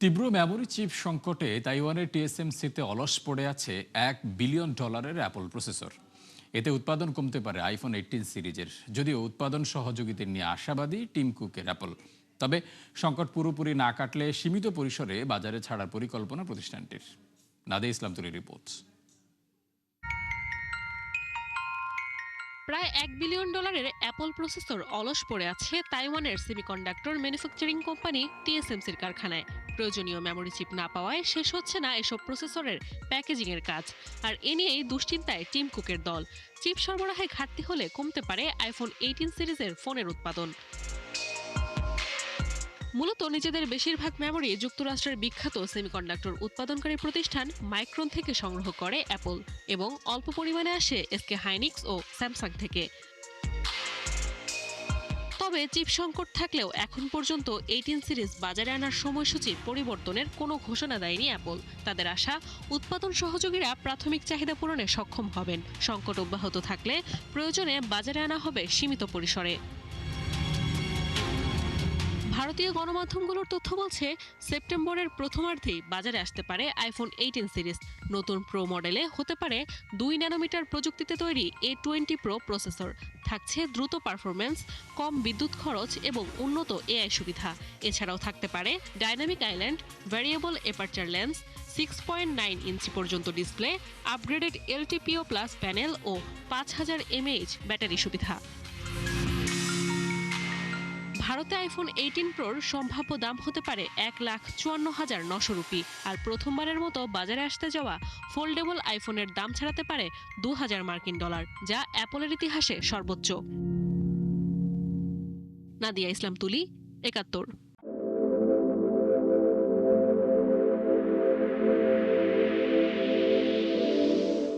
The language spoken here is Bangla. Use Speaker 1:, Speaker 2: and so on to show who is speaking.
Speaker 1: তীব্র মেমোরি চিপ সংকটে তাইওয়ানের টিএসএমসিতে অলস পড়ে আছে $1 বিলিয়ন অ্যাপল প্রসেসর। এতে উৎপাদন কমতে পারে আইফোন 18 সিরিজের। যদিও উৎপাদন সহযোগিতা নিয়ে আশাবাদী টিম কুকের অ্যাপল। তবে সংকট পুরোপুরি না কাটলে সীমিত পরিসরে বাজারে ছাড়ার পরিকল্পনা প্রতিষ্ঠানটির। নাদিয়া ইসলাম তুলির রিপোর্ট।
Speaker 2: প্রায় $1 বিলিয়ন অ্যাপল প্রসেসর অলস পড়ে আছে তাইওয়ানের সেমিকন্ডাক্টর ম্যানুফ্যাকচারিং কোম্পানি টিএসএমসির কারখানায়। প্রয়োজনীয় মেমোরি চিপ না পাওয়ায় শেষ হচ্ছে না এসব প্রসেসরের প্যাকেজিংয়ের কাজ। আর এ নিয়েই দুশ্চিন্তায় টিম কুকের দল। চিপ সরবরাহে ঘাটতি হলে কমতে পারে আইফোন 18 সিরিজের ফোনের উৎপাদন। মূলত নিজেদের বেশিরভাগ মেমোরি যুক্তরাষ্ট্রের বিখ্যাত সেমিকন্ডাক্টর উৎপাদনকারী প্রতিষ্ঠান মাইক্রন থেকে সংগ্রহ করে অ্যাপল, এবং অল্প পরিমাণে আসে এসকে হাইনিক্স ও স্যামসাং থেকে। তবে চিপ সংকট থাকলেও এখন পর্যন্ত 18 সিরিজ বাজারে আনার সময়সূচি পরিবর্তনের কোনো ঘোষণা দেয়নি অ্যাপল। তাদের আশা, উৎপাদন সহযোগীরা প্রাথমিক চাহিদা পূরণে সক্ষম হবেন। সংকট অব্যাহত থাকলে প্রয়োজনে বাজারে আনা হবে সীমিত পরিসরে। ভারতীয় গণমাধ্যমগুলোর তথ্য বলছে, সেপ্টেম্বরের প্রথমার্ধেই বাজারে আসতে পারে আইফোন 18 সিরিজ। নতুন প্রো মডেলে হতে পারে 2 ন্যানোমিটার প্রযুক্তিতে তৈরি A20 প্রো প্রসেসর। থাকছে দ্রুত পারফরম্যান্স, কম বিদ্যুৎ খরচ এবং উন্নত এআই সুবিধা। এছাড়াও থাকতে পারে dynamic island, variable aperture lens, 6.9 ইঞ্চি পর্যন্ত display, upgraded LTPO plus panel ও 5000 mAh ব্যাটারি সুবিধা। ভারতে আইফোন 18 প্রোর সম্ভাব্য দাম হতে পারে $1,54,900 রুপি। আর প্রথমবারের মতো বাজারে আসতে যাওয়া ফোল্ডেবল আইফোনের দাম ছাড়াতে পারে $2,000, যা অ্যাপলের ইতিহাসে সর্বোচ্চ। নাদিয়া ইসলাম তুলি, ৭১।